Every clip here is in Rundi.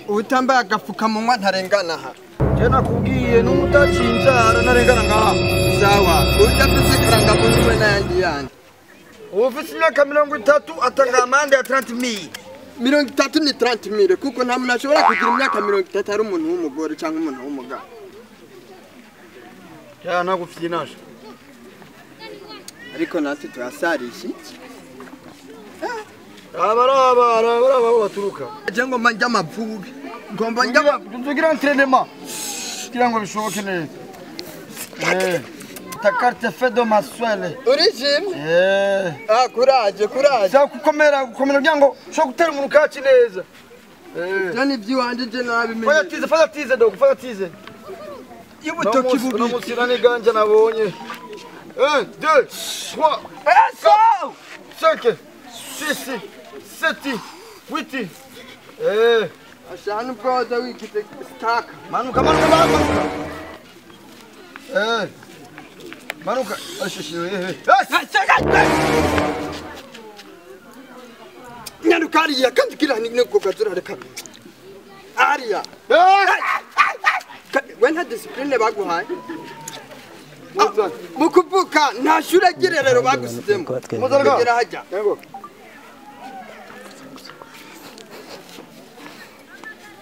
Utambaye agafukamunwa ntarengana aha. Je nakubwiye n'umutacinzara narengana ngaha. Sawa. Udafise karanga muntu we nayandi yandi. Ufise imyaka 30 atanga amande ya 30,000. 30 ni 30,000 kuko nta muntu ashobora kugira imyaka 30 ari umuntu w'umugore cyangwa umuntu w'umugabo. Ya nakufite nasho. Ariko natwe turasarisha. Abara baturuka. Jengo manja mavubi. Ngomba njya nzugira entraînement. Kugira ngo bishoboke neza. Ta carte fait de ma soile. Origine? Courage. Za gukomera kugira ngo sho gutera umuntu kaci neza. Jani byiwanje je nabimenye. Fanya tize dogo, fanya tize. Yubutoki bubi. No musira ni ganja nabonye. 1 2 3 5 6 7 8 Ashanu brother wikite stack. Manuka. Manuka. Nyarukariya kandi kirani neko kazurareka. Aria. When had discipline baguhaye? Mukuvuka nta shure girerero bagusizemo. Muzaragera hajya. Yego.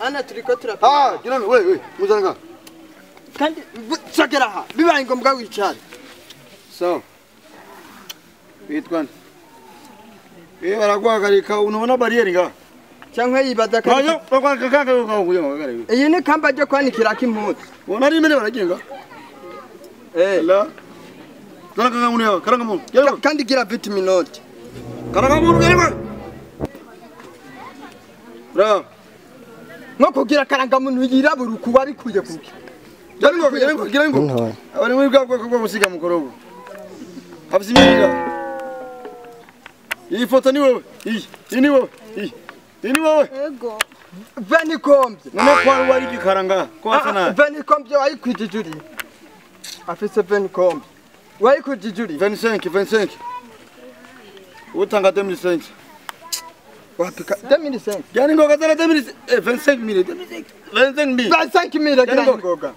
Ana turiko turapima. Girame we muzaranga. Kandi chakera ha. Bibaye ngombwa wicare. So. Bitwan. Baragwagarika unabona barriere nga. Cyangwa yibaza kandi. Ayo bakaka Iyi ni kamba ryo kwanikira kimputu. Bona ari imene baragenga. La. Karanga muntu. Kandi gira vitaminote. Karanga muntu gerema. Bra. Nko kugira karanga muntu yirabura ukuba bikuye kuki. Gira ngo. Abari muri bwa musiga mukorogo. Abizimira. Iyi foto ni wewe. Iyi ni wewe. Ini wewe. Ego. Venikombe. None kwa wari gikaranga. Kwa sana. Venikombe wayikwijijuri. Afise Venikombe. Wayikwijijuri. 25. Utanga 2005. Wapika 2005. Yani ngoga zara 25,000. 25,000 gani ngoga.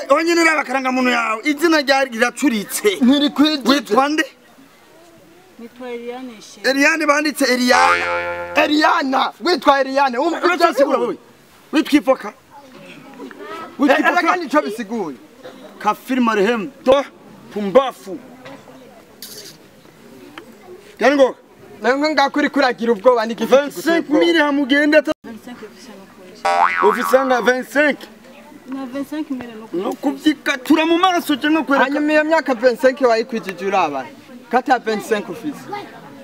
Onyine nabakaranga muntu yawe. Izina ryari riracuritse. Ntiri kwijije. Witwa nde? Nitwa Eliane. Eliane banditse Eliana. Witwa Eliane. Umva sigura wewe. Witwifoka. Kandi cyo bisiguye. Kafiri marehemu. To pumbafu. Yani ngoga. Nango ngakuri kuragira ubwoba n'igifite. 25,000 hamugenda. 25 Ofisanga 25. Na 25,000 No kubyikatura mu maraso cyangwa kwereka. Hanyuma iyo myaka 25 wayikwijije urabana. Kata 25 ufise.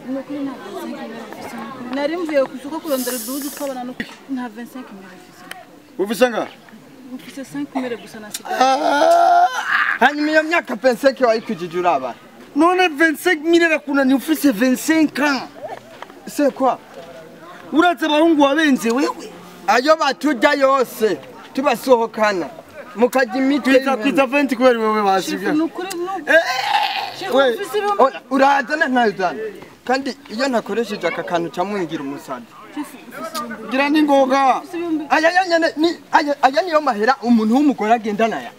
Nukuri na 25,000. Narimvuye kusuka kurondera dudu twabana no na 25,000 Ofisanga. Ufise 5,000 gusa nasigaye. Hanyuma iyo myaka 25 wayikwijije urabana. None 25,000 rakuna ni ufise 25 ans. C'est quoi? Uratse bahungu wabenze wewe. Ayo batujya yose tubasohokana. Mukajya imitwe. Pita 20 kweli wewe basivya. Nukuri Urazana ntazana. Kandi iyo nakoresheje aka kantu camungira umusazi. Gira ni ngoga. Aya niyo mahera umuntu w'umugore agendana ya.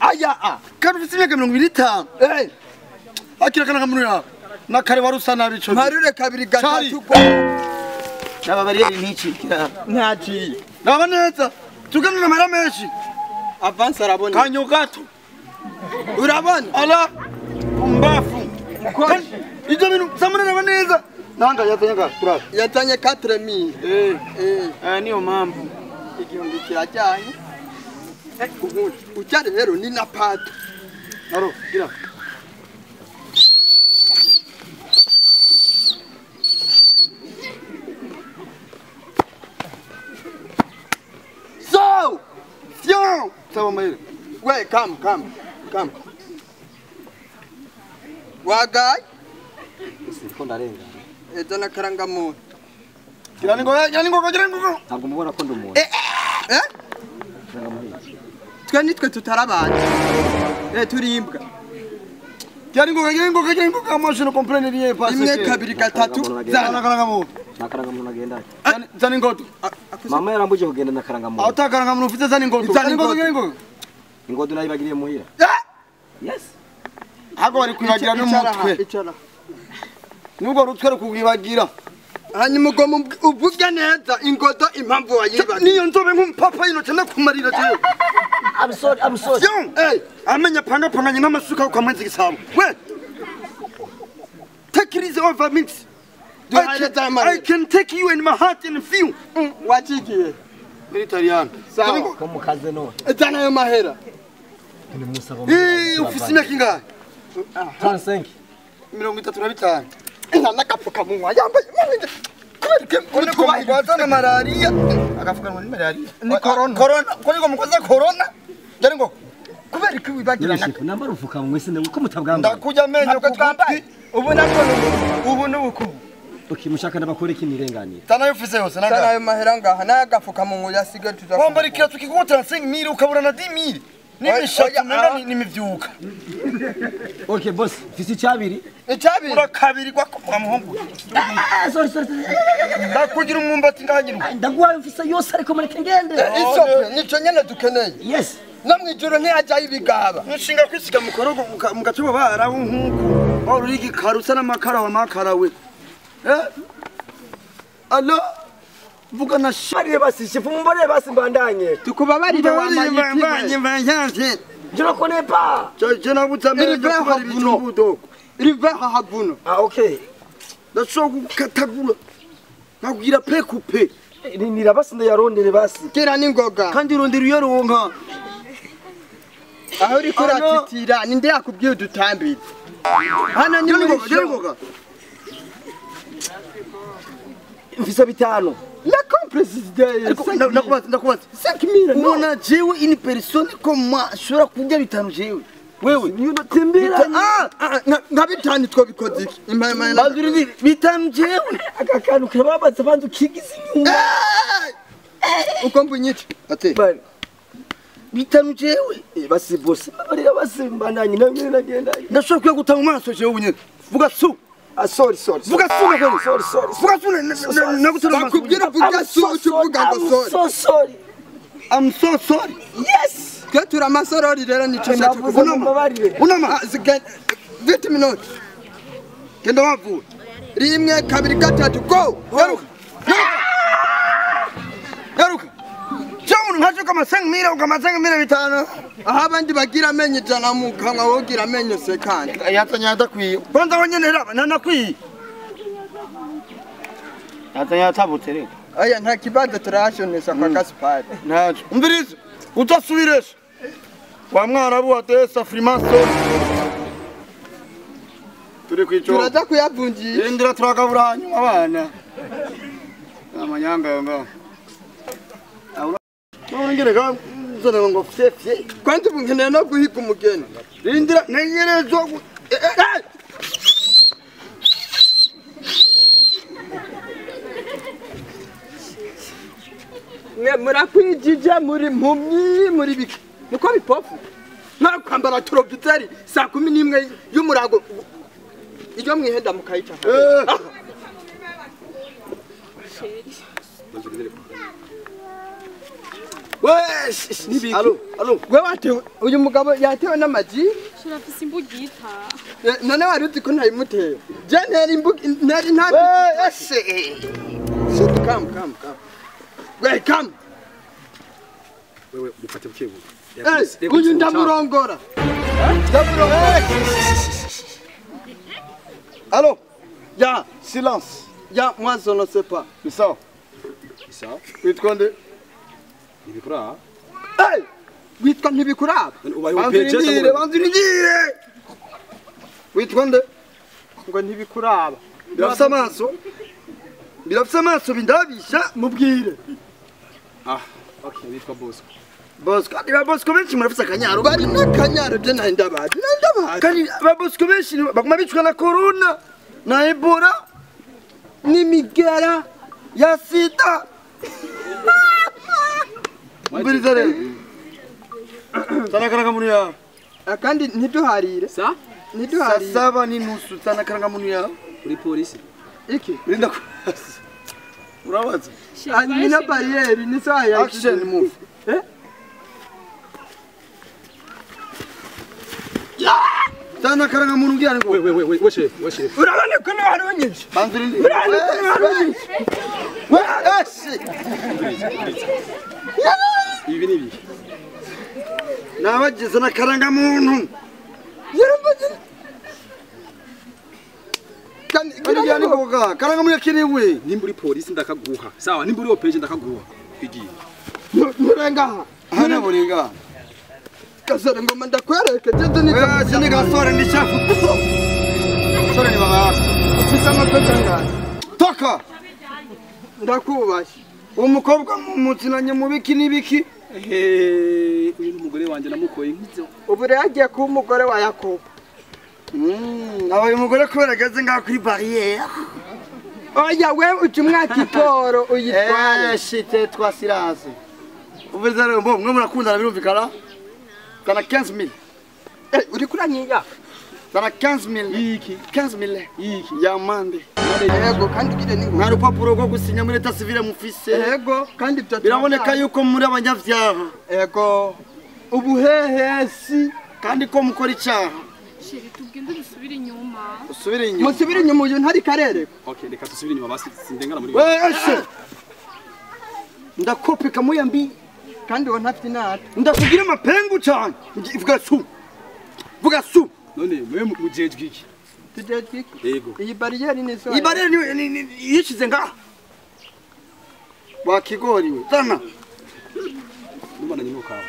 Kandi ufise imyaka 25. Akira kana kamuntu yawe. Nakare warusa nabi cyo. Marure kabiri gatatu. Naba bari niki kira. Ntaci. Naba neza. Tugana na mara menshi. Avance arabona. Kanyo gato. Urabona? Ala. Mbafu. Ijo bintu samuna naba neza. Nanga yatanya turaba. Yatanye 4,000. Niyo mambo. Igihumbi kirajyanye. Ucyari rero ni na pato. Naro, gira. So! Fion! Sawa mayire. Wait, come. Wagai? Sikunda renga. Edana karanga muntu. Gira ni ngoga. Ntabwo mubona ko ndumuntu. Twe nitwe tutarabana. Turimbwa. Gira ni ngoga, amashino comprendre rien pas. Imwe kabiri gatatu. Zana karanga muntu. nakaranga muntu agenda zana ingoto mama yarambuje kugenda nakaranga muntu utakaranga muntu ufite zana ingoto ingodo nayibagiriye muhira yes hago bari kwibagira n'umutwe nubwo rutwe rukugibagira hanyuma ubwo uvuge neza ingodo impamvu wayibaga niyo nzobe nk'umupapa yino cyane kumarira jewe I'm sorry amenya panga n'amasuka ukamwenza igisabo we take it easy over me I can take you in my heart in a few wachikiye Italiano sawa ko mukaze no etana yo mahera ni musaba ufisi imyaka ingahe 35 35 nakafuka munwa yambaye kubazana malaria akafuka muri malaria ni corona ko mukoza corona dore ngo kubera ko wibagirana namba rufuka mu mwese ko mutabwamba ndakuja amenyo ko twambaye ubu nako ubu nubuku okay mushaka nabakore kimirenganira tanayo ufise yose nanga tanayo mahera ngaha nagafuka munwa yasige tuza kwambara ikiratu kikugotera 5000 ukabura na 10000 nimishaka nanga nimivyuka okay boss fisi cyabiri ura kabiri kwa muhungu sorry ndakugira umwumbati ngagira ndagwaye mfisa yose ariko mureke ngende isope nico nyene dukeneye yes namwijoro ntiyajya ibigaba nshinga kwisiga mukorogo mugacuba baraho nkuko aho rigi karusa n'amakara wa makara we allo vuga na shari basi chifu mbone basi mbandanye tukubabarire wamanyiti mbanye je ne connais pas je na butamere je kubari bicubudo rive hahavuno okay ndashobora gukatagura nkagira pe kupe nira basi ndayarondere basi kera ningoga kandi rondera iyo ronka aho uri kuratitira ninde yakubwiye udutambire hana ni ningoga mfisa bitano la complicité ndakubaza 5000 ubona jewe ini persone comme moi shora kujya bitanu jewe wewe niyo natembera nka bitanu two bikoze iki bazuri bitanu jewe akakantu kababaza bantu kigize inyuma uko mbunyiti ate bari bitanu jewe basi boss barira basi mbandanye namwe nagenda ndashobora kuya gutanga amaso jewe unyene vuga su sorry vuga su nakoni sorry vuga su nagutanga amaso bakubwira vuga su uvuga ngo sorry I'm so sorry yes twe turamasorori rero nico ndavuze mbabarire unama vite minute kenda wavu rimwe kabiri gatatu go yaruka jamu nkacho kama 5000 bitanu aho abandi bagira amenyo ijana mu kanwa wogira amenyo sekandi yatanya kwiye kwanza wonyene raba nanakwiye yatanya tabutere aya nta kibazo turashonesa kwa Gaspard nacho umviriza utasubiresha wa mwarabu watesa frimaso turi kwico turaza kuyavunjira indira turakabura hanyuma abana amanyanga yonga Ngere ga zana ngo fye kwanza ubunkeneye no guhiga umugeni indira nenyerezo murakwijije muri mpumyi muri biki niko bipofu nta kwambara turobiteri saa 11 y'umurago iyo mwihenda mukayica wesh allo we watewe uyu mugabo yatewe n'amaji Shirafise imbugita. none wari uzi ko ntayimuteye je ntera imbugi ntari nta come we come wewe dufate bukebu uyu ndamurongora allo ya silence ya moi je ne sais pas isa witkonde ibikura witwa ntibikuraba banzurindire witkonde ngo ntibikuraba birafise amaso bindabisha mubwire okay witwa Bosco kandi ba Bosco benshi murafise akanyaro bari n'akanyaro je nari ndabazi kandi ba Bosco benshi baguma bicwa na corona na Ebola n'imigera ya sida Mbirizare Sana karanga munu ya kandi ntiduharire ntiduharire 7:30 sana karanga munu ya uri polisi iki Linda urabaza Mina barriere ni sawa ya action move Tana karanga muntu ngira ngo we chef urabona ko no hariho nyinshi banzuri urabona ko no hariho nyinshi ibi nibi nabagize na karanga muntu Kandi ni boga karanga muntu yakiriwe nimba uri polisi ndakaguha sawa nimba uri opeje ndakaguha igiye murenga hana buringa kasore ngoma ndakwereke jende ni sindi gasore ndi chafu sore ni baba ufite amakosa ngana toka ndakubashye umukobwa muzinanye mu biki nibiki uyu n'umugore wanje namukoye nk'ivyo ubu rero agiye kuba umugore wa Yakobo abaye umugore kuberagaze ngaho kuri barriere oya we uca umwaka iporo uyitware shite twasiraze uvuze rero mbo mwe murakundana birumvikana kana 15000 uri kuranyiya kana 15000 iki 15000 iki ya mande yego kandi gire ni nta rupapuro rwo gusinya muri leta civile mufise yego kandi biraboneka yuko muri abanyavyaha yego ubuhehesi kandi ko mukora icyaha Sheri tugende dusubire inyuma. usubire inyuma musubire inyuma uyu ntari karere okay reka tusubire inyuma basi sindengana muri wese ndakopeka muyambi kandi wo ntafite inata ndakugira amapengu cyane vuga su none mwe mujejwe iki tujye twiko yego iyi barriere ni so ibarere ni yishize ngaha wakigoriwe tana numana nyine ukaba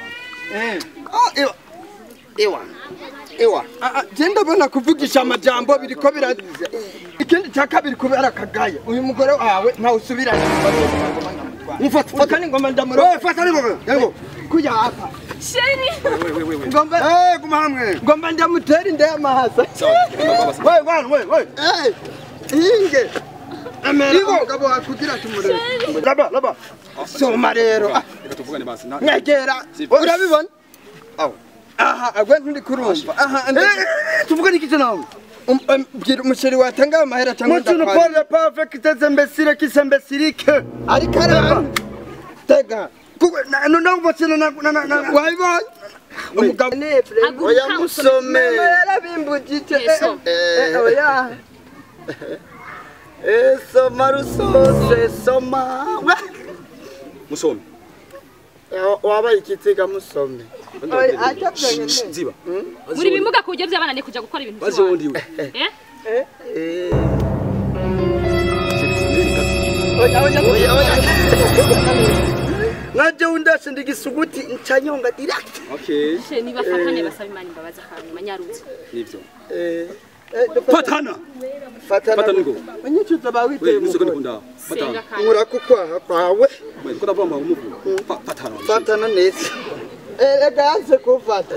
ewa genda bona kuvugisha amajambo biriko bira ikindi cya kabiri kubera kagaye uyu mugore wawe nta usubiranye mufata kandi ngoma ndamuro fata nibo yego kuya hapa Sheri. ngomba guma hamwe ngomba ndamutera inde y'amahasa we inge amera umugabo wakugira tumurebe laba soma rero reka tuvugane basi mwegera urabibona aha agwe nturi kurumva aha tuvuga niki nawe bwira umusheri watanga amahera cyangwa tu ne parle pas avec tes imbéciles qui s'imbécilique ariko araba tega no botse na wabibonye umugabo nebre oya musome yarabimbugije oya soma rusose soma musome wabaye ikitiga musome oya atabyenye nziba Muri bimuga kujya byabanane kuja gukora ibintu baje wundi we oya naje undashe ndigisuguti ncanyonga direct okay Sheri niba fatane basaba imana imbabaza kandi manyarutse. nivyo fatana ngo unyicuza bawiteye we musoko ndikunda Senga fatana kandi. nkura kukwaha kwawe we ko ndavamba umuvu fatana fatana neza ega yanse kufata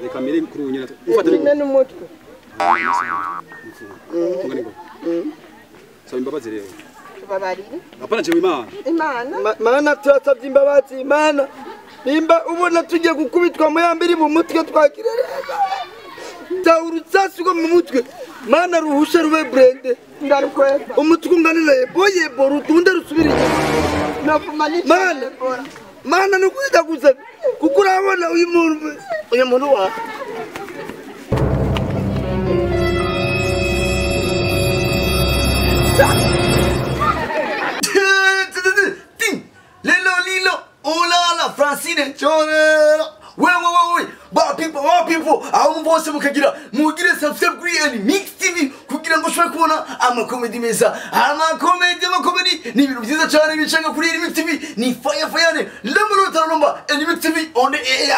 reka mere kuri unyina ufata nyine n'umutwe tungane ngo saba imbabazi rero babarire apana jewe imana mana turasabye imbabazi mana nimba ubona tugiye gukubitwa mu yambiri mu mutwe twakirereza tawurutsa go mu mutwe mana ruhusha rube brende ndarukweta umutwe unganira yebo rutunde rusubira navuma ni mana nukwita gusa kuko urabona uyu muntu wa Lilo, hola la Francine, chorero. We, ba people, aho mvose mukagira mugire subscribe kuri Mix TV kugira ngo ushobore kubona amakomedi meza, amakomedi ni ibintu byiza cyane bicanga kuri Mix TV, ni fire, lemuro taromba Mix TV on the air.